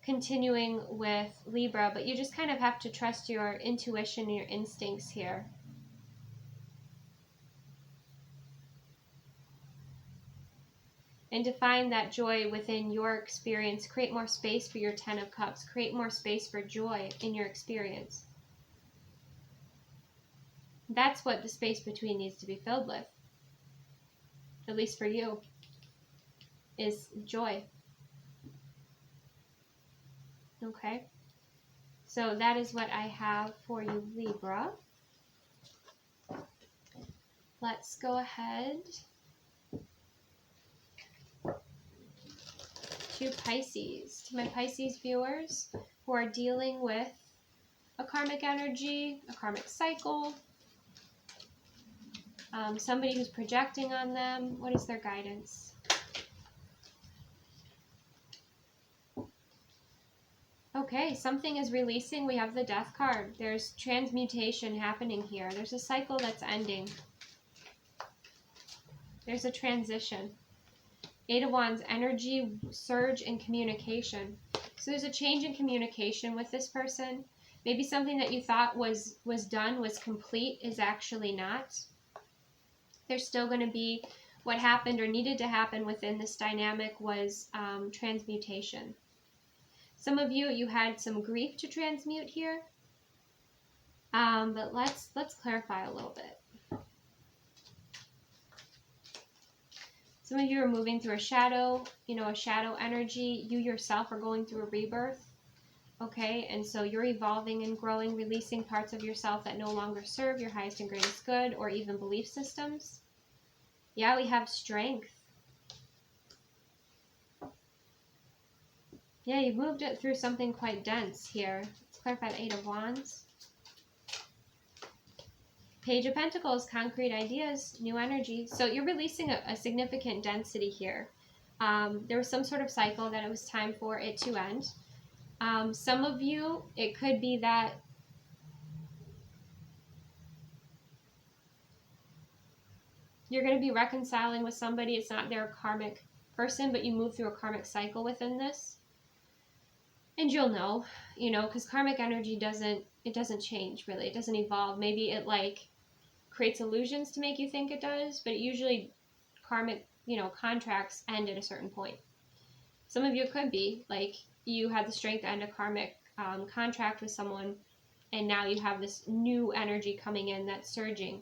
continuing with Libra, but you just kind of have to trust your intuition and your instincts here. And to find that joy within your experience. Create more space for your Ten of Cups. Create more space for joy in your experience. That's what the space between needs to be filled with. At least for you. Is joy. Okay. So that is what I have for you, Libra. Let's go ahead to Pisces. To my Pisces viewers who are dealing with a karmic energy, a karmic cycle, somebody who's projecting on them. What is their guidance? Okay, something is releasing. We have the Death card. There's transmutation happening here. There's a cycle that's ending. There's a transition. Eight of Wands, energy, surge, and communication. So there's a change in communication with this person. Maybe something that you thought was done, was complete, is actually not. There's still going to be what happened or needed to happen within this dynamic was transmutation. Some of you, you had some grief to transmute here. But let's clarify a little bit. Some of you are moving through a shadow, a shadow energy. You yourself are going through a rebirth. Okay, and so you're evolving and growing, releasing parts of yourself that no longer serve your highest and greatest good or even belief systems. Yeah, we have strength. Yeah, you've moved it through something quite dense here. Let's clarify the Eight of Wands. Page of Pentacles, concrete ideas, new energy. So you're releasing a significant density here. There was some sort of cycle that it was time for it to end. Some of you, it could be that you're going to be reconciling with somebody. It's not their karmic person, but you move through a karmic cycle within this. And you'll know, because karmic energy doesn't change really. It doesn't evolve. Maybe it creates illusions to make you think it does, but it usually karmic, contracts end at a certain point. Some of you could be you had the strength to end a karmic contract with someone, and now you have this new energy coming in that's surging.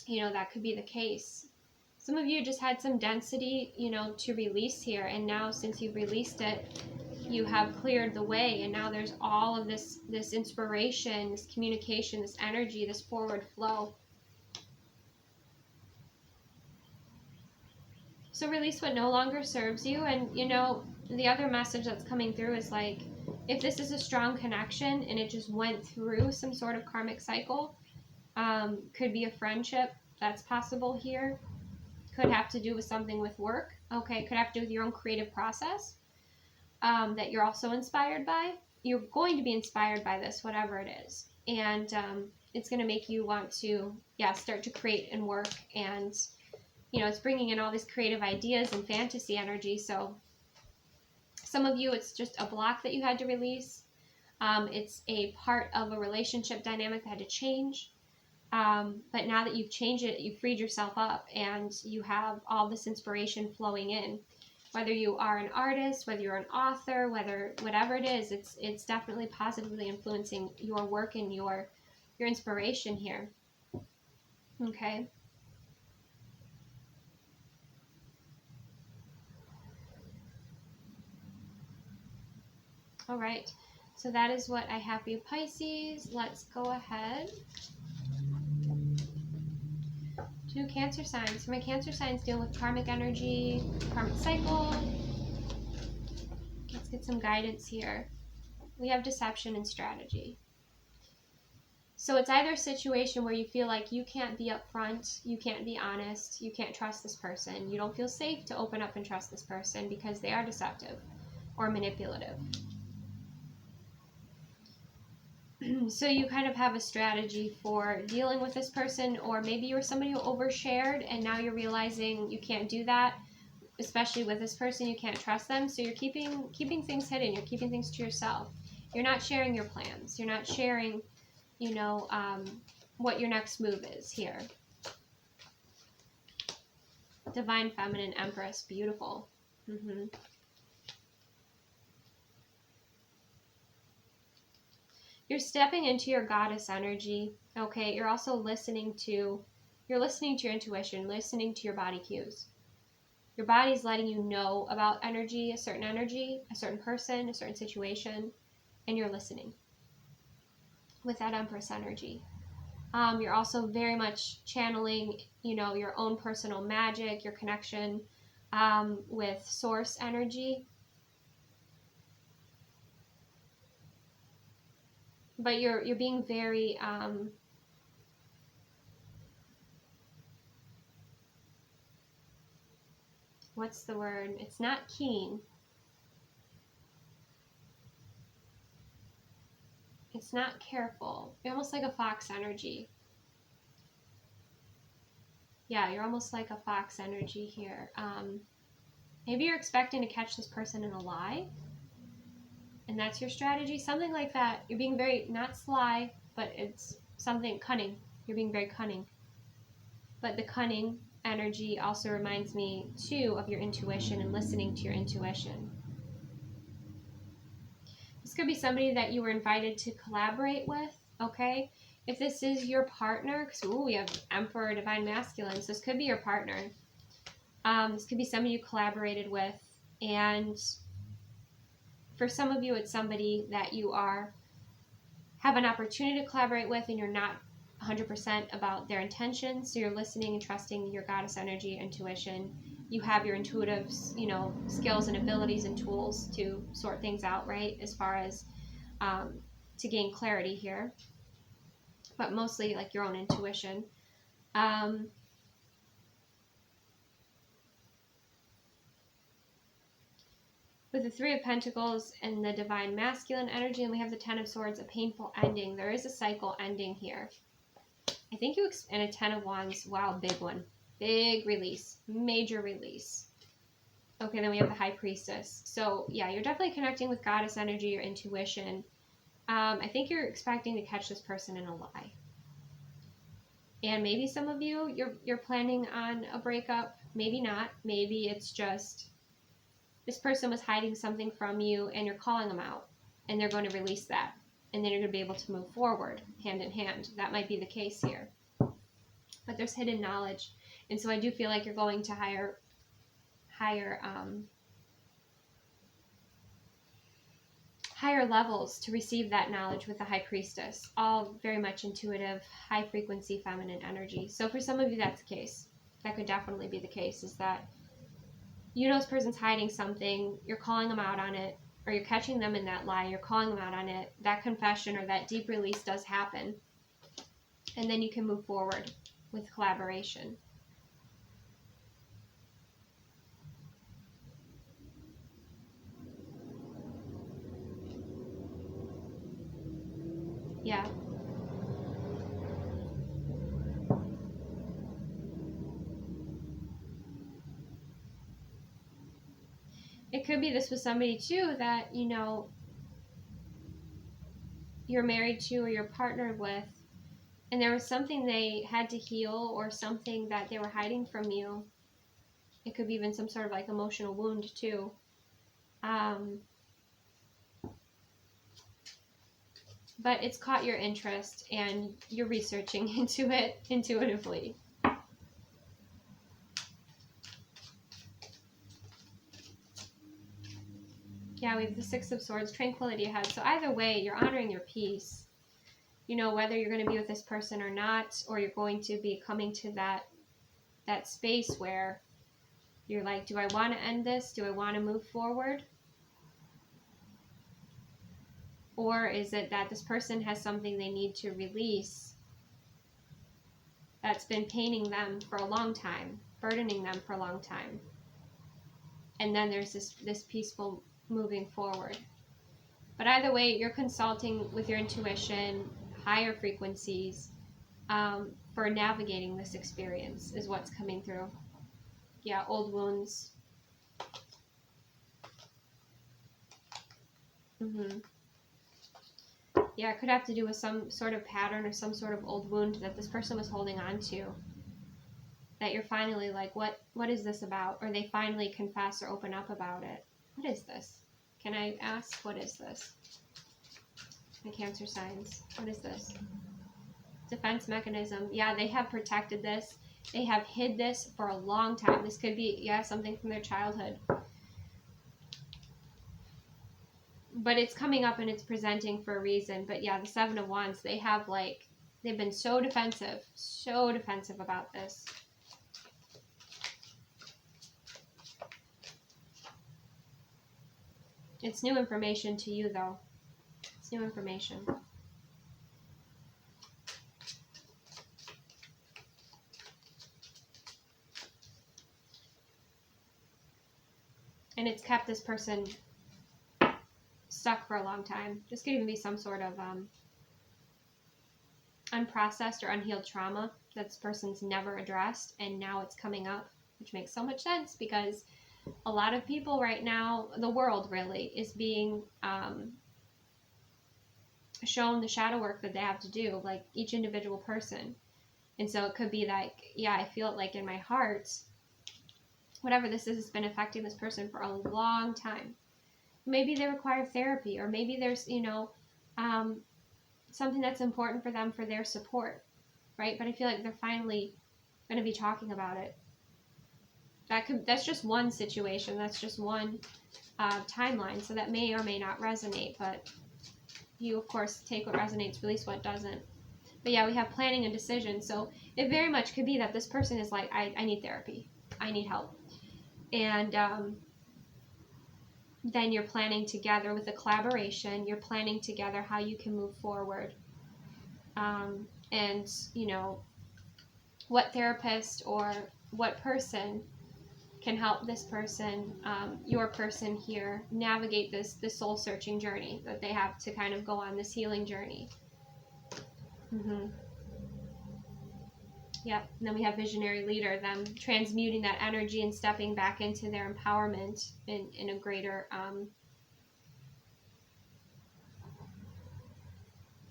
That could be the case. Some of you just had some density, to release here, and now since you've released it, you have cleared the way, and now there's all of this inspiration, this communication, this energy, this forward flow. So release what no longer serves you. And the other message that's coming through is if this is a strong connection and it just went through some sort of karmic cycle, could be a friendship that's possible here, could have to do with something with work, okay, could have to do with your own creative process. That you're also inspired by. You're going to be inspired by this, whatever it is. And it's going to make you want to, start to create and work. And, it's bringing in all these creative ideas and fantasy energy. So some of you, it's just a block that you had to release. It's a part of a relationship dynamic that had to change. But now that you've changed it, you've freed yourself up and you have all this inspiration flowing in. Whether you are an artist, whether you're an author, whatever it is, it's definitely positively influencing your work and your inspiration here. Okay. All right. So that is what I have for you, Pisces. Let's go ahead to Cancer signs. For my Cancer signs dealing with karmic energy, karmic cycle. Let's get some guidance here. We have deception and strategy. So it's either a situation where you feel like you can't be upfront, you can't be honest, you can't trust this person. You don't feel safe to open up and trust this person because they are deceptive or manipulative. So you kind of have a strategy for dealing with this person, or maybe you were somebody who overshared and now you're realizing you can't do that. especially with this person, you can't trust them. So you're keeping things hidden. You're keeping things to yourself. You're not sharing your plans. You're not sharing, what your next move is here. Divine Feminine Empress. Beautiful. You're stepping into your goddess energy. Okay. You're also listening to your intuition, listening to your body cues. Your body's letting you know about energy, a certain person, a certain situation, and you're listening with that Empress energy. You're also very much channeling, your own personal magic, your connection with source energy. But you're being very what's the word? It's not keen. It's not careful. You're almost like a fox energy. Yeah, you're almost like a fox energy here. Maybe you're expecting to catch this person in a lie, and that's your strategy. Something like that. You're being very, not sly, but it's something cunning. You're being very cunning. But the cunning energy also reminds me, too, of your intuition and listening to your intuition. This could be somebody that you were invited to collaborate with, okay? If this is your partner, because we have Emperor, Divine Masculine, so this could be your partner. This could be somebody you collaborated with, and for some of you, it's somebody that you have an opportunity to collaborate with, and you're not 100% about their intentions, so you're listening and trusting your goddess energy, intuition. You have your intuitive, skills and abilities and tools to sort things out, right, as far as to gain clarity here, but mostly like your own intuition. With the Three of Pentacles and the Divine Masculine energy, and we have the Ten of Swords, a painful ending. There is a cycle ending here. I think and a Ten of Wands. Wow, big one. Big release. Major release. Okay, then we have the High Priestess. So, yeah, you're definitely connecting with goddess energy, your intuition. I think you're expecting to catch this person in a lie. And maybe some of you, you're planning on a breakup. Maybe not. Maybe it's just this person was hiding something from you and you're calling them out. And they're going to release that. And then you're going to be able to move forward hand in hand. That might be the case here. But there's hidden knowledge. And so I do feel like you're going to higher levels to receive that knowledge with the High Priestess. All very much intuitive, high frequency feminine energy. So for some of you, that's the case. That could definitely be the case, is that this person's hiding something, you're calling them out on it, or you're catching them in that lie, you're calling them out on it. That confession or that deep release does happen. And then you can move forward with collaboration. Yeah. It could be this was somebody too that, you're married to or you're partnered with, and there was something they had to heal or something that they were hiding from you. It could be even some sort of like emotional wound too. But it's caught your interest and you're researching into it intuitively. Yeah, we have the Six of Swords, tranquility ahead. So either way, you're honoring your peace. Whether you're going to be with this person or not, or you're going to be coming to that space where you're like, do I want to end this? Do I want to move forward? Or is it that this person has something they need to release that's been paining them for a long time, burdening them for a long time? And then there's this peaceful moving forward. But either way, you're consulting with your intuition, higher frequencies, for navigating this experience is what's coming through. Yeah, old wounds, Yeah, it could have to do with some sort of pattern or some sort of old wound that this person was holding on to. That you're finally like, what is this about? Or they finally confess or open up about it. What is this? Can I ask, what is this? My Cancer signs. What is this? Defense mechanism. Yeah, they have protected this. They have hid this for a long time. This could be, yeah, something from their childhood. But it's coming up and it's presenting for a reason. But yeah, the Seven of Wands, they have like, they've been so defensive about this. It's new information to you, though. It's new information. And it's kept this person stuck for a long time. This could even be some sort of unprocessed or unhealed trauma that this person's never addressed, and now it's coming up, which makes so much sense because a lot of people right now, the world really, is being shown the shadow work that they have to do, like each individual person. And so it could be like, yeah, I feel it like in my heart, whatever this is, has been affecting this person for a long time. Maybe they require therapy, or maybe there's, you know, something that's important for them for their support, right? But I feel like they're finally going to be talking about it. That's just one situation. That's just one timeline. So that may or may not resonate, but you, of course, take what resonates, release what doesn't. But yeah, we have planning and decision. So it very much could be that this person is like, I need therapy. I need help. And then you're planning together with a collaboration. You're planning together how you can move forward. And, you know, what therapist or what person can help this person, your person here, navigate this soul-searching journey that they have to kind of go on this healing journey. Yep. And then we have visionary leader, them transmuting that energy and stepping back into their empowerment in a greater,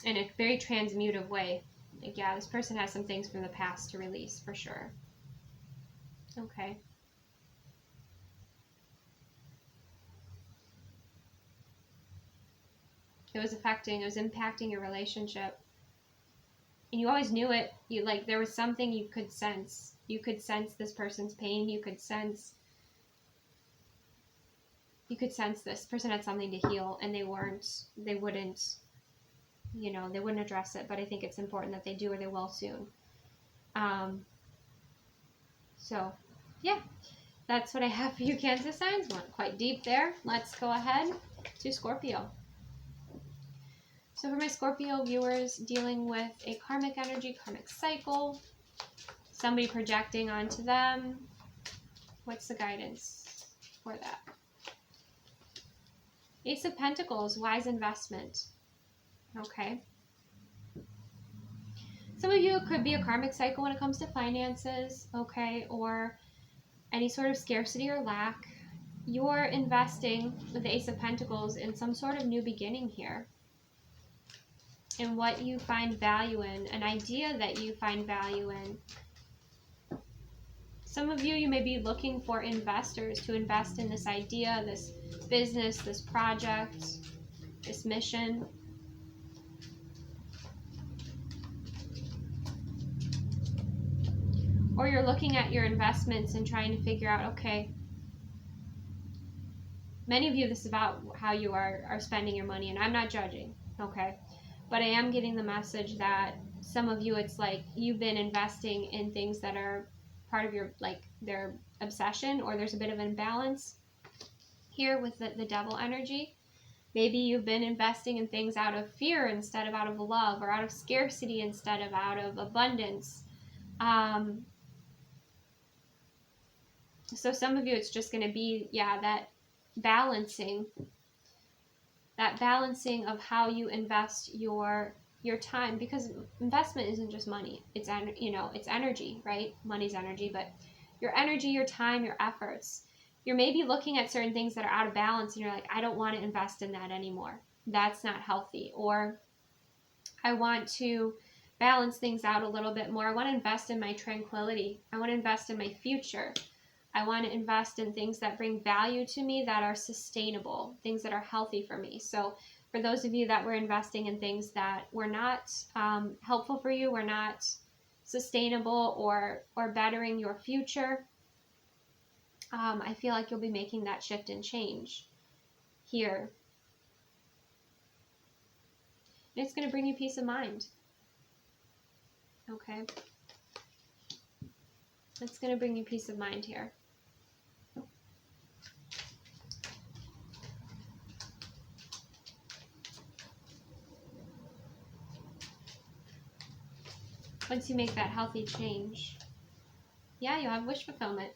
in a very transmutive way. Like, yeah, this person has some things from the past to release for sure. Okay. It was impacting your relationship. And you always knew it. You, like, there was something you could sense. You could sense this person's pain. You could sense this person had something to heal, and they wouldn't address it. But I think it's important that they do, or they will soon. So, yeah, that's what I have for you, Cancer signs. Went quite deep there. Let's go ahead to Scorpio. So for my Scorpio viewers dealing with a karmic energy, karmic cycle, somebody projecting onto them, what's the guidance for that? Ace of Pentacles, wise investment. Okay. Some of you, it could be a karmic cycle when it comes to finances, okay, or any sort of scarcity or lack. You're investing with the Ace of Pentacles in some sort of new beginning here. In what you find value in, an idea that you find value in. Some of you may be looking for investors to invest in this idea, this business, this project, this mission. Or you're looking at your investments and trying to figure out, okay, many of you, this is about how you are spending your money, and I'm not judging, okay? But I am getting the message that some of you, it's like you've been investing in things that are part of your, like, their obsession, or there's a bit of an imbalance here with the devil energy. Maybe you've been investing in things out of fear instead of out of love, or out of scarcity instead of out of abundance. So some of you, it's just going to be, yeah, that balancing of how you invest your time, because investment isn't just money. It's it's energy, right? Money's energy, but your energy, your time, your efforts. You're maybe looking at certain things that are out of balance and you're like, I don't want to invest in that anymore. That's not healthy. Or I want to balance things out a little bit more. I want to invest in my tranquility. I want to invest in my future. I want to invest in things that bring value to me, that are sustainable, things that are healthy for me. So for those of you that were investing in things that were not helpful for you, were not sustainable or bettering your future, I feel like you'll be making that shift and change here. And it's going to bring you peace of mind. Okay. It's going to bring you peace of mind here. Once you make that healthy change, yeah, you'll have wish fulfillment.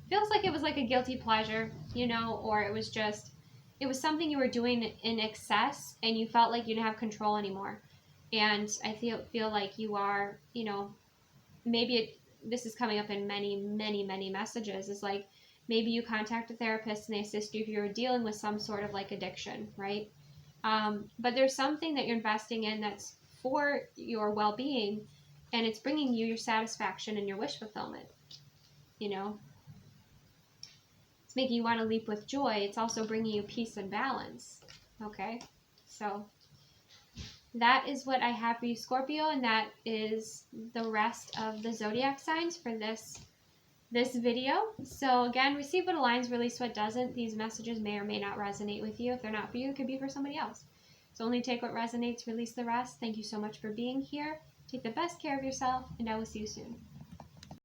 Feels like it was like a guilty pleasure, you know, or it was something you were doing in excess and you felt like you didn't have control anymore. And I feel like you are, you know, maybe this is coming up in many, many, many messages. It's like maybe you contact a therapist and they assist you if you're dealing with some sort of like addiction, right? But there's something that you're investing in that's for your well-being, and it's bringing you your satisfaction and your wish fulfillment. You know, it's making you want to leap with joy. It's also bringing you peace and balance. Okay, so that is what I have for you, Scorpio, and that is the rest of the zodiac signs for this video. So again, receive what aligns, release what doesn't. These messages may or may not resonate with you. If they're not for you, it could be for somebody else. So only take what resonates, release the rest. Thank you so much for being here. Take the best care of yourself, and I will see you soon.